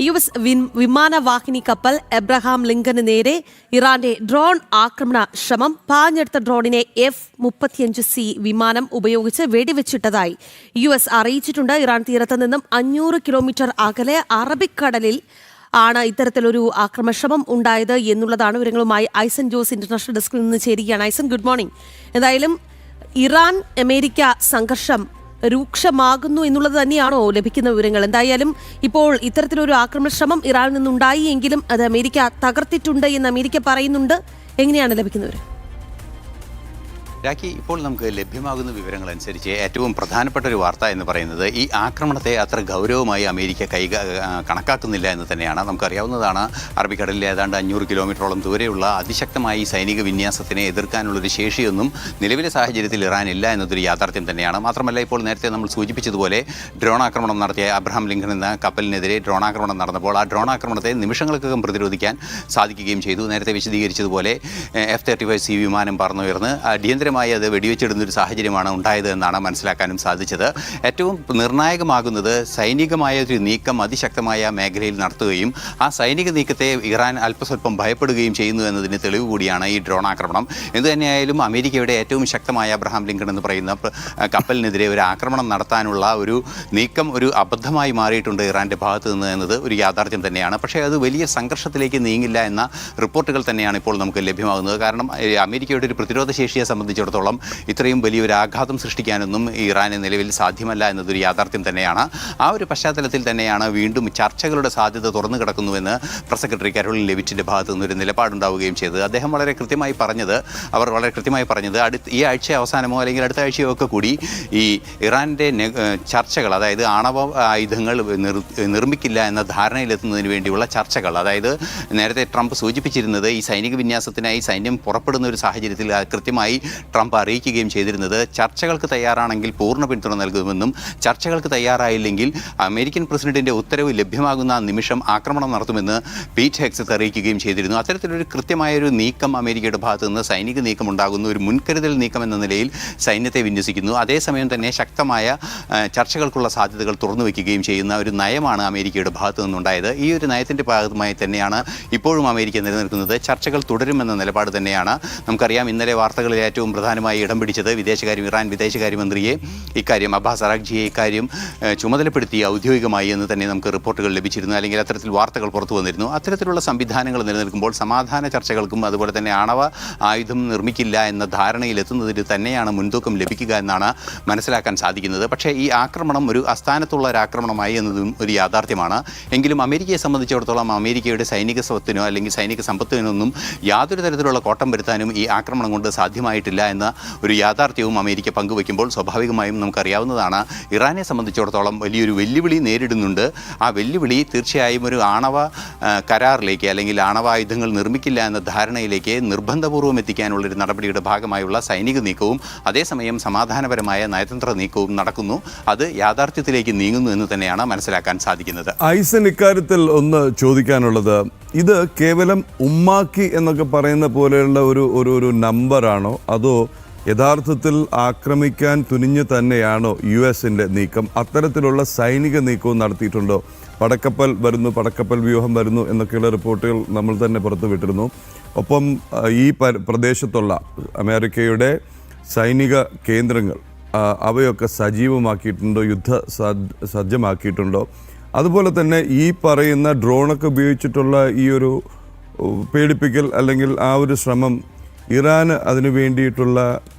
US വിമാനവാഹിനി കപ്പൽ Abraham Lincoln നേരെ ഇറാന്റെ ഡ്രോൺ ആക്രമണ ശ്രമം. പാഞ്ഞെടുത്ത ഡ്രോണിനെ F-35C വിമാനം ഉപയോഗിച്ച് വെടിവെച്ചിട്ടതായി US അറിയിച്ചിട്ടുണ്ട്. ഇറാൻ തീരത്ത് നിന്നും 500 കിലോമീറ്റർ അകലെ അറബിക്കടലിൽ ആണ് ഇത്തരത്തിലൊരു ആക്രമണശ്രമം ഉണ്ടായത് എന്നുള്ളതാണ്. വിവരങ്ങളുമായി ഐസൻ ജോസ് ഇന്റർനാഷണൽ ഡെസ്കിൽ നിന്ന് ചേരുകയാണ്. ഐസൻ, ഗുഡ് മോർണിംഗ്. എന്തായാലും ഇറാൻ അമേരിക്ക സംഘർഷം രൂക്ഷമാകുന്നു എന്നുള്ളത് തന്നെയാണോ ലഭിക്കുന്ന വിവരങ്ങൾ? എന്തായാലും ഇപ്പോൾ ഇത്തരത്തിലൊരു ആക്രമണശ്രമം ഇറാനിൽ നിന്നുണ്ടായി എങ്കിലും അത് അമേരിക്ക തകർത്തിട്ടുണ്ട് എന്ന് അമേരിക്ക പറയുന്നുണ്ട്. എങ്ങനെയാണ് ലഭിക്കുന്നവർ? രാഖി, ഇപ്പോൾ നമുക്ക് ലഭ്യമാകുന്ന വിവരങ്ങളനുസരിച്ച് ഏറ്റവും പ്രധാനപ്പെട്ട ഒരു വാർത്ത എന്ന് പറയുന്നത് ഈ ആക്രമണത്തെ അത്ര ഗൗരവമായി അമേരിക്ക കണക്കാക്കുന്നില്ല എന്ന് തന്നെയാണ്. നമുക്കറിയാവുന്നതാണ്, അറബിക്കടലിൽ ഏതാണ്ട് 500 കിലോമീറ്ററോളം ദൂരെയുള്ള അതിശക്തമായ ഈ സൈനിക വിന്യാസത്തിനെ എതിർക്കാനുള്ളൊരു ശേഷിയൊന്നും നിലവിലെ സാഹചര്യത്തിൽ ഇറാനില്ല എന്നതൊരു യാഥാർത്ഥ്യം തന്നെയാണ്. മാത്രമല്ല, ഇപ്പോൾ നേരത്തെ നമ്മൾ സൂചിപ്പിച്ചതുപോലെ ഡ്രോൺ ആക്രമണം നടത്തിയ അബ്രഹാം ലിങ്കൺ എന്ന കപ്പലിനെതിരെ ഡ്രോൺ ആക്രമണം നടന്നപ്പോൾ ആ ഡ്രോൺ ആക്രമണത്തെ നിമിഷങ്ങൾക്കകം പ്രതിരോധിക്കാൻ സാധിക്കുകയും ചെയ്തു. നേരത്തെ വിശദീകരിച്ചതുപോലെ F-35C വിമാനം പറന്നുയർന്ന് അടിയന്തര അത് വെടിവെച്ചിടുന്നൊരു സാഹചര്യമാണ് ഉണ്ടായത് എന്നാണ് മനസ്സിലാക്കാനും സാധിച്ചത്. ഏറ്റവും നിർണായകമാകുന്നത് സൈനികമായ ഒരു നീക്കം അതിശക്തമായ മേഖലയിൽ നടത്തുകയും ആ സൈനിക നീക്കത്തെ ഇറാൻ അല്പസ്വല്പം ഭയപ്പെടുകയും ചെയ്യുന്നു എന്നതിന് തെളിവ് കൂടിയാണ് ഈ ഡ്രോൺ ആക്രമണം. എന്തുതന്നെയായാലും അമേരിക്കയുടെ ഏറ്റവും ശക്തമായ അബ്രഹാം ലിങ്കൺ എന്ന് പറയുന്ന കപ്പലിനെതിരെ ഒരു ആക്രമണം നടത്താനുള്ള ഒരു നീക്കം ഒരു അബദ്ധമായി മാറിയിട്ടുണ്ട് ഇറാൻ്റെ ഭാഗത്തു നിന്ന് എന്നത് ഒരു യാഥാർത്ഥ്യം തന്നെയാണ്. പക്ഷേ അത് വലിയ സംഘർഷത്തിലേക്ക് നീങ്ങില്ല എന്ന റിപ്പോർട്ടുകൾ തന്നെയാണ് ഇപ്പോൾ നമുക്ക് ലഭ്യമാകുന്നത്. കാരണം അമേരിക്കയുടെ ഒരു പ്രതിരോധ ശേഷിയെ സംബന്ധിച്ചിടത്തോളം ഇത്രയും വലിയൊരു ആഘാതം സൃഷ്ടിക്കാനൊന്നും ഇറാന് നിലവിൽ സാധ്യമല്ല എന്നതൊരു യാഥാർത്ഥ്യം തന്നെയാണ്. ആ ഒരു പശ്ചാത്തലത്തിൽ തന്നെയാണ് വീണ്ടും ചർച്ചകളുടെ സാധ്യത തുറന്നു കിടക്കുന്നുവെന്ന് പ്രസ് സെക്രട്ടറി കരോലിൻ ലെവിറ്റിൻ്റെ ഭാഗത്തു നിന്നൊരു നിലപാടുണ്ടാവുകയും ചെയ്തത്. അദ്ദേഹം വളരെ കൃത്യമായി പറഞ്ഞത് ഈ ആഴ്ച അവസാനമോ അല്ലെങ്കിൽ അടുത്ത ആഴ്ചയോ ഒക്കെ കൂടി ഈ ഇറാൻ്റെ ചർച്ചകൾ, അതായത് ആണവ ആയുധങ്ങൾ നിർമ്മിക്കില്ല എന്ന ധാരണയിലെത്തുന്നതിന് വേണ്ടിയുള്ള ചർച്ചകൾ, അതായത് നേരത്തെ ട്രംപ് സൂചിപ്പിച്ചിരുന്നത് ഈ സൈനിക വിന്യാസത്തിനായി സൈന്യം പുറപ്പെടുന്ന ഒരു സാഹചര്യത്തിൽ കൃത്യമായി ട്രംപ് അറിയിക്കുകയും ചെയ്തിരുന്നത് ചർച്ചകൾക്ക് തയ്യാറാണെങ്കിൽ പൂർണ്ണ പിന്തുണ നൽകുമെന്നും ചർച്ചകൾക്ക് തയ്യാറായില്ലെങ്കിൽ അമേരിക്കൻ പ്രസിഡന്റിന്റെ ഉത്തരവ് ലഭ്യമാകുന്ന നിമിഷം ആക്രമണം നടത്തുമെന്ന് പീറ്റ് ഹെഗ്സെത്ത് അറിയിക്കുകയും ചെയ്തിരുന്നു. അത്തരത്തിലൊരു കൃത്യമായൊരു നീക്കം അമേരിക്കയുടെ ഭാഗത്തു നിന്ന് സൈനിക നീക്കം ഉണ്ടാകുന്നു, ഒരു മുൻകരുതൽ നീക്കം എന്ന നിലയിൽ സൈന്യത്തെ വിന്യസിക്കുന്നു. അതേസമയം തന്നെ ശക്തമായ ചർച്ചകൾക്കുള്ള സാധ്യതകൾ തുറന്നു വയ്ക്കുകയും ചെയ്യുന്ന ഒരു നയമാണ് അമേരിക്കയുടെ ഭാഗത്തു നിന്നുണ്ടായത്. ഈ ഒരു നയത്തിൻ്റെ ഭാഗമായി തന്നെയാണ് ഇപ്പോഴും അമേരിക്ക നിലനിൽക്കുന്നത്. ചർച്ചകൾ തുടരുമെന്ന നിലപാട് തന്നെയാണ്. നമുക്കറിയാം, ഇന്നലെ വാർത്തകളിൽ ഏറ്റവും പ്രധാനമായി ഇടം പിടിച്ചത് ഇറാൻ വിദേശകാര്യമന്ത്രിയെ ഇക്കാര്യം, അബ്ബാസ് അറാഖ്ജിയെ ഇക്കാര്യം ചുമതലപ്പെടുത്തി ഔദ്യോഗികമായി എന്ന് തന്നെ നമുക്ക് റിപ്പോർട്ടുകൾ ലഭിച്ചിരുന്നു, അല്ലെങ്കിൽ അത്തരത്തിൽ വാർത്തകൾ പുറത്തു വന്നിരുന്നു. അത്തരത്തിലുള്ള സംവിധാനങ്ങൾ നിലനിൽക്കുമ്പോൾ സമാധാന ചർച്ചകൾക്കും അതുപോലെ തന്നെ ആണവ ആയുധം നിർമ്മിക്കില്ല എന്ന ധാരണയിലെത്തുന്നതിന് തന്നെയാണ് മുൻതൂക്കം ലഭിക്കുക എന്നാണ് മനസ്സിലാക്കാൻ സാധിക്കുന്നത്. പക്ഷേ ഈ ആക്രമണം ഒരു അസ്ഥാനത്തുള്ള ഒരു ആക്രമണമായി എന്നതും ഒരു യാഥാർത്ഥ്യമാണ്. എങ്കിലും അമേരിക്കയെ സംബന്ധിച്ചിടത്തോളം അമേരിക്കയുടെ സൈനിക സ്വത്തിനോ അല്ലെങ്കിൽ സൈനിക സമ്പത്തിനൊന്നും യാതൊരു തരത്തിലുള്ള കോട്ടം വരുത്താനും ഈ ആക്രമണം കൊണ്ട് സാധ്യമായിട്ടില്ല എന്ന ഒരു യാഥാർത്ഥ്യവും അമേരിക്ക പങ്കുവയ്ക്കുമ്പോൾ സ്വാഭാവികമായും നമുക്കറിയാവുന്നതാണ്, ഇറാനെ സംബന്ധിച്ചിടത്തോളം വലിയൊരു വെല്ലുവിളി നേരിടുന്നുണ്ട്. ആ വെല്ലുവിളി തീർച്ചയായും ഒരു ആണവ കരാറിലേക്ക് അല്ലെങ്കിൽ ആണവായുധങ്ങൾ നിർമ്മിക്കില്ല എന്ന ധാരണയിലേക്ക് നിർബന്ധപൂർവ്വം എത്തിക്കാനുള്ളൊരു നടപടിയുടെ ഭാഗമായുള്ള സൈനിക നീക്കവും അതേസമയം സമാധാനപരമായ നയതന്ത്ര നീക്കവും നടക്കുന്നു. അത് യാഥാർത്ഥ്യത്തിലേക്ക് നീങ്ങുന്നു എന്ന് തന്നെയാണ് മനസ്സിലാക്കാൻ സാധിക്കുന്നത്. ഐസൻ, ഇക്കാര്യത്തിൽ ഒന്ന് ചോദിക്കാനുള്ളത്, ഇത് കേവലം ഉമ്മാക്കി എന്നൊക്കെ പറയുന്ന പോലെയുള്ള ഒരു നമ്പറാണോ, അതോ യഥാർത്ഥത്തിൽ ആക്രമിക്കാൻ തുനിഞ്ഞു തന്നെയാണോ US-ന്റെ നീക്കം? അത്തരത്തിലുള്ള സൈനിക നീക്കവും നടത്തിയിട്ടുണ്ടോ? പടക്കപ്പൽ വ്യൂഹം വരുന്നു എന്നൊക്കെയുള്ള റിപ്പോർട്ടുകൾ നമ്മൾ തന്നെ പുറത്തുവിട്ടിരുന്നു. ഒപ്പം ഈ പ്രദേശത്തുള്ള അമേരിക്കയുടെ സൈനിക കേന്ദ്രങ്ങൾ അവയൊക്കെ സജീവമാക്കിയിട്ടുണ്ടോ, സജ്ജമാക്കിയിട്ടുണ്ടോ? അതുപോലെ തന്നെ ഈ പറയുന്ന ഡ്രോണൊക്കെ ഉപയോഗിച്ചിട്ടുള്ള ഈ ഒരു പേടിപ്പിക്കൽ അല്ലെങ്കിൽ ആ ഒരു ശ്രമം, ഇറാന് അതിനു വേണ്ടിയിട്ടുള്ള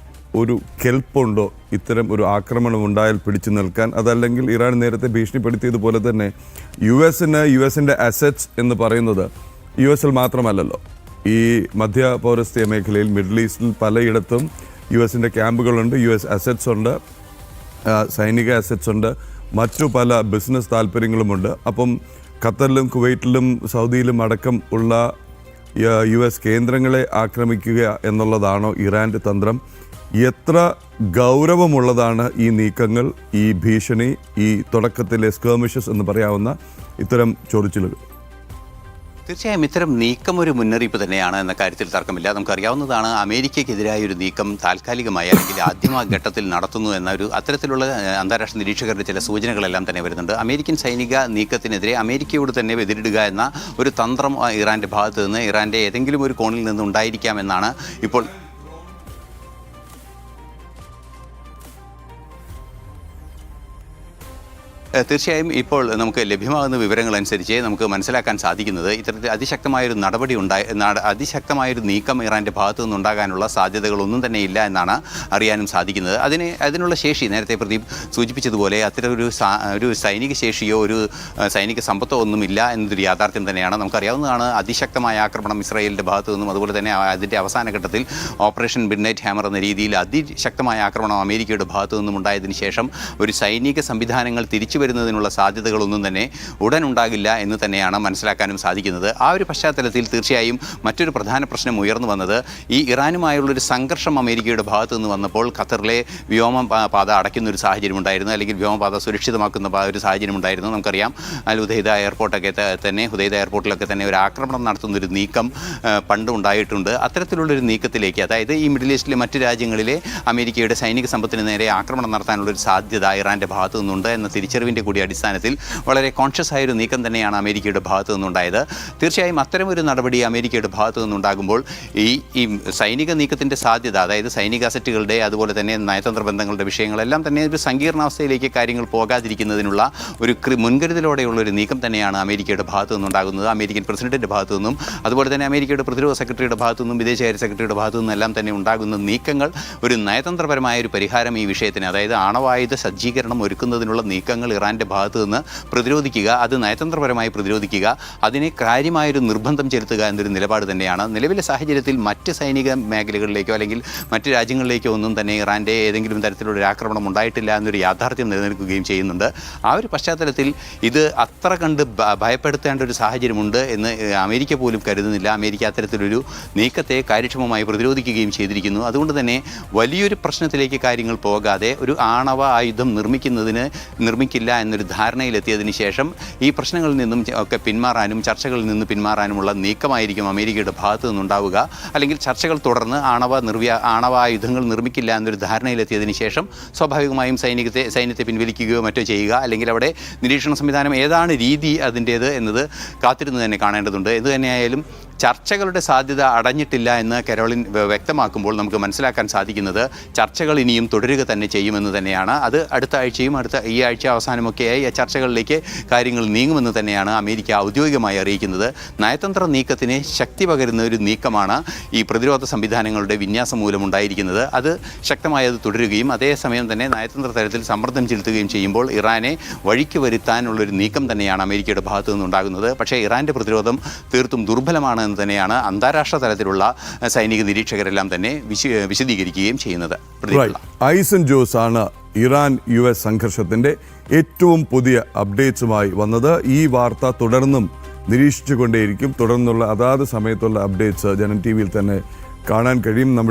ഒരു കെൽപ്പുണ്ടോ ഇത്തരം ഒരു ആക്രമണം ഉണ്ടായാൽ പിടിച്ചു നിൽക്കാൻ? അതല്ലെങ്കിൽ ഇറാൻ നേരത്തെ ഭീഷണിപ്പെടുത്തിയതുപോലെ തന്നെ യുഎസിൻ്റെ അസറ്റ്സ് എന്ന് പറയുന്നത് US-ൽ മാത്രമല്ലല്ലോ, ഈ മധ്യ പൗരസ്ത്യ മേഖലയിൽ മിഡിൽ ഈസ്റ്റിൽ പലയിടത്തും US-ൻ്റെ ക്യാമ്പുകളുണ്ട്, US അസറ്റ്സ് ഉണ്ട്, സൈനിക അസറ്റ്സ് ഉണ്ട്, മറ്റു പല ബിസിനസ് താല്പര്യങ്ങളുമുണ്ട്. അപ്പം ഖത്തറിലും കുവൈറ്റിലും സൗദിയിലും അടക്കം ഉള്ള US കേന്ദ്രങ്ങളെ ആക്രമിക്കുക എന്നുള്ളതാണോ ഇറാൻ്റെ തന്ത്രം? എത്ര ഗൗരവമുള്ളതാണ് ഈ നീക്കങ്ങൾ, ഈ ഭീഷണി, ഈ തുടക്കത്തിലെ സ്കേമിഷസ് എന്ന് പറയാവുന്ന ഇത്തരം ചൊറിച്ചിലുകൾ? തീർച്ചയായും ഇത്തരം നീക്കം ഒരു മുന്നറിയിപ്പ് തന്നെയാണ് എന്ന കാര്യത്തിൽ തർക്കമില്ല. നമുക്കറിയാവുന്നതാണ് അമേരിക്കയ്ക്കെതിരായ ഒരു നീക്കം താൽക്കാലികമായി അല്ലെങ്കിൽ ആദ്യമ ഘട്ടത്തിൽ നടത്തുന്നു എന്ന ഒരു അത്തരത്തിലുള്ള അന്താരാഷ്ട്ര നിരീക്ഷകരുടെ ചില സൂചനകളെല്ലാം തന്നെ വരുന്നുണ്ട്. അമേരിക്കൻ സൈനിക നീക്കത്തിനെതിരെ അമേരിക്കയോട് തന്നെ എതിരിടുക എന്ന ഒരു തന്ത്രം ഇറാൻ്റെ ഭാഗത്ത് നിന്ന് ഇറാൻ്റെ ഏതെങ്കിലും ഒരു കോണിൽ നിന്ന് ഉണ്ടായിരിക്കാമെന്നാണ് ഇപ്പോൾ തീർച്ചയായും ഇപ്പോൾ നമുക്ക് ലഭ്യമാകുന്ന വിവരങ്ങൾ അനുസരിച്ച് നമുക്ക് മനസ്സിലാക്കാൻ സാധിക്കുന്നത് ഇത്തരത്തിൽ അതിശക്തമായൊരു നടപടി അതിശക്തമായൊരു നീക്കം ഇറാൻ്റെ ഭാഗത്തു നിന്നുണ്ടാകാനുള്ള സാധ്യതകളൊന്നും തന്നെ ഇല്ല എന്നാണ് അറിയാനും സാധിക്കുന്നത്. അതിനുള്ള ശേഷി നേരത്തെ പ്രദീപ് സൂചിപ്പിച്ചതുപോലെ അത്തരം ഒരു സൈനിക ശേഷിയോ ഒരു സൈനിക സമ്പത്തോ ഒന്നുമില്ല എന്നതൊരു യാഥാർത്ഥ്യം തന്നെയാണ്. നമുക്കറിയാവുന്നതാണ് അതിശക്തമായ ആക്രമണം ഇസ്രായേലിൻ്റെ ഭാഗത്തു നിന്നും അതുപോലെ തന്നെ അതിൻ്റെ അവസാന ഘട്ടത്തിൽ ഓപ്പറേഷൻ മിഡ്നൈറ്റ് ഹാമർ എന്ന രീതിയിൽ അതിശക്തമായ ആക്രമണം അമേരിക്കയുടെ ഭാഗത്തു നിന്നും ഉണ്ടായതിനു ശേഷം ഒരു സൈനിക സംവിധാനങ്ങൾ തിരിച്ചു വരുന്നതിനുള്ള സാധ്യതകളൊന്നും തന്നെ ഉടൻ ഉണ്ടാകില്ല എന്ന് തന്നെയാണ് മനസ്സിലാക്കാനും സാധിക്കുന്നത്. ആ ഒരു പശ്ചാത്തലത്തിൽ തീർച്ചയായും മറ്റൊരു പ്രധാന പ്രശ്നം ഉയർന്നു വന്നത് ഈ ഇറാനുമായുള്ളൊരു സംഘർഷം അമേരിക്കയുടെ ഭാഗത്തു നിന്ന് വന്നപ്പോൾ ഖത്തറിലെ വ്യോമപാത അടയ്ക്കുന്ന ഒരു സാഹചര്യം ഉണ്ടായിരുന്നു, അല്ലെങ്കിൽ വ്യോമപാത സുരക്ഷിതമാക്കുന്ന ഒരു സാഹചര്യം ഉണ്ടായിരുന്നു. നമുക്കറിയാം ഹുദൈദ എയർപോർട്ടിലൊക്കെ തന്നെ ഒരു ആക്രമണം നടത്തുന്നൊരു നീക്കം പണ്ട് ഉണ്ടായിട്ടുണ്ട്. അത്തരത്തിലുള്ളൊരു നീക്കത്തിലേക്ക്, അതായത് ഈ മിഡിൽ ഈസ്റ്റിലെ മറ്റ് രാജ്യങ്ങളിലെ അമേരിക്കയുടെ സൈനിക സമ്പത്തിന് നേരെ ആക്രമണം നടത്താനുള്ളൊരു സാധ്യത ഇറാൻ്റെ ഭാഗത്തു നിന്നുണ്ട് എന്ന തിരിച്ചറിവിൻ്റെ കൂടി അടിസ്ഥാനത്തിൽ വളരെ കോൺഷ്യസ് ആയൊരു നീക്കം തന്നെയാണ് അമേരിക്കയുടെ ഭാഗത്തു നിന്നുണ്ടായത്. തീർച്ചയായും അത്തരമൊരു നടപടി അമേരിക്കയുടെ ഭാഗത്തു നിന്നുണ്ടാകുമ്പോൾ ഈ സൈനിക നീക്കത്തിൻ്റെ സാധ്യത, അതായത് സൈനിക അസറ്റുകളുടെ അതുപോലെ തന്നെ നയതന്ത്ര ബന്ധങ്ങളുടെ വിഷയങ്ങളെല്ലാം തന്നെ ഒരു സങ്കീർണാവസ്ഥയിലേക്ക് കാര്യങ്ങൾ പോകാതിരിക്കുന്നതിനുള്ള ഒരു മുൻകരുതലോടെയുള്ളൊരു നീക്കം തന്നെയാണ് അമേരിക്കയുടെ ഭാഗത്തു നിന്നുണ്ടാകുന്നത്. അമേരിക്കൻ പ്രസിഡന്റിൻ്റെ ഭാഗത്തു നിന്നും അതുപോലെ തന്നെ അമേരിക്കയുടെ പ്രതിരോധ സെക്രട്ടറിയുടെ ഭാഗത്തു നിന്നും വിദേശകാര്യ സെക്രട്ടറിയുടെ ഭാഗത്തു നിന്നും എല്ലാം തന്നെ ഉണ്ടാകുന്ന നീക്കങ്ങൾ ഒരു നയതന്ത്രപരമായ ഒരു പരിഹാരം ഈ വിഷയത്തിന്, അതായത് ആണവായുധ സജ്ജീകരണം ഒരുക്കുന്നതിനുള്ള നീക്കങ്ങൾ ഇറാൻ്റെ ഭാഗത്തു നിന്ന് പ്രതിരോധിക്കുക, അത് നയതന്ത്രപരമായി പ്രതിരോധിക്കുക, അതിനെ കാര്യമായൊരു നിർബന്ധം ചെലുത്തുക എന്നൊരു നിലപാട് തന്നെയാണ്. നിലവിലെ സാഹചര്യത്തിൽ മറ്റ് സൈനിക മേഖലകളിലേക്കോ അല്ലെങ്കിൽ മറ്റ് രാജ്യങ്ങളിലേക്കോ ഒന്നും തന്നെ ഇറാൻ്റെ ഏതെങ്കിലും തരത്തിലുള്ള ഒരു ആക്രമണം ഉണ്ടായിട്ടില്ല എന്നൊരു യാഥാർത്ഥ്യം നിലനിൽക്കുകയും ചെയ്യുന്നുണ്ട്. ആ ഒരു പശ്ചാത്തലത്തിൽ ഇത് അത്ര കണ്ട് ഭയപ്പെടുത്തേണ്ട ഒരു സാഹചര്യമുണ്ട് എന്ന് അമേരിക്ക പോലും കരുതുന്നില്ല. അമേരിക്ക അത്തരത്തിലൊരു നീക്കത്തെ കാര്യക്ഷമമായി പ്രതിരോധിക്കുകയും ചെയ്തിരിക്കുന്നു. അതുകൊണ്ട് തന്നെ വലിയൊരു പ്രശ്നത്തിലേക്ക് കാര്യങ്ങൾ പോകാതെ ഒരു ആണവ ആയുധം നിർമ്മിക്കില്ല എന്നൊരു ധാരണയിലെത്തിയതിന് ശേഷം ഈ പ്രശ്നങ്ങളിൽ നിന്നും ഒക്കെ പിന്മാറാനും ചർച്ചകളിൽ നിന്ന് പിന്മാറാനുമുള്ള നീക്കമായിരിക്കും അമേരിക്കയുടെ ഭാഗത്തു നിന്നുണ്ടാവുക. അല്ലെങ്കിൽ ചർച്ചകൾ തുടർന്ന് ആണവായുധങ്ങൾ നിർമ്മിക്കില്ല എന്നൊരു ധാരണയിലെത്തിയതിന് ശേഷം സ്വാഭാവികമായും സൈന്യത്തെ പിൻവലിക്കുകയോ മറ്റോ ചെയ്യുക, അല്ലെങ്കിൽ അവിടെ നിരീക്ഷണ സംവിധാനം ഏതാണ് രീതി അതിൻ്റേത് എന്നത് കാത്തിരുന്ന് തന്നെ കാണേണ്ടതുണ്ട്. എന്ത് തന്നെയായാലും ചർച്ചകളുടെ സാധ്യത അടഞ്ഞിട്ടില്ല എന്ന് കരോളിൻ വ്യക്തമാക്കുമ്പോൾ നമുക്ക് മനസ്സിലാക്കാൻ സാധിക്കുന്നത് ചർച്ചകൾ ഇനിയും തുടരുക തന്നെ ചെയ്യുമെന്ന് തന്നെയാണ്. അത് അടുത്ത ആഴ്ചയും ഈ ആഴ്ച അവസാനമൊക്കെയായി ചർച്ചകളിലേക്ക് കാര്യങ്ങൾ നീങ്ങുമെന്ന് തന്നെയാണ് അമേരിക്ക ഔദ്യോഗികമായി അറിയിക്കുന്നത്. നയതന്ത്ര നീക്കത്തിന് ശക്തി പകരുന്ന ഒരു നീക്കമാണ് ഈ പ്രതിരോധ സംവിധാനങ്ങളുടെ വിന്യാസം മൂലമുണ്ടായിരിക്കുന്നത്. അത് ശക്തമായി അത് തുടരുകയും അതേസമയം തന്നെ നയതന്ത്ര തലത്തിൽ സമ്മർദ്ദം ചെലുത്തുകയും ചെയ്യുമ്പോൾ ഇറാനെ വഴിക്ക് വരുത്താനുള്ളൊരു നീക്കം തന്നെയാണ് അമേരിക്കയുടെ ഭാഗത്തു നിന്നുണ്ടാകുന്നത്. പക്ഷേ ഇറാൻ്റെ പ്രതിരോധം തീർത്തും ദുർബലമാണ് എന്ന് തന്നെയാണ് അന്താരാഷ്ട്ര തലത്തിലുള്ള സൈനിക നിരീക്ഷകരെല്ലാം തന്നെ വിശദീകരിക്കുകയും ചെയ്യുന്നത്. ഐസൻ ജോസ് ആണ് ഇറാൻ US സംഘർഷത്തിന്റെ ഏറ്റവും പുതിയ അപ്ഡേറ്റ്സുമായി വന്നത്. ഈ വാർത്ത തുടർന്നും നിരീക്ഷിച്ചുകൊണ്ടേയിരിക്കും. തുടർന്നുള്ള അതാത് സമയത്തുള്ള അപ്ഡേറ്റ്സ് ജനം TV യിൽ തന്നെ കാണാൻ കഴിയും.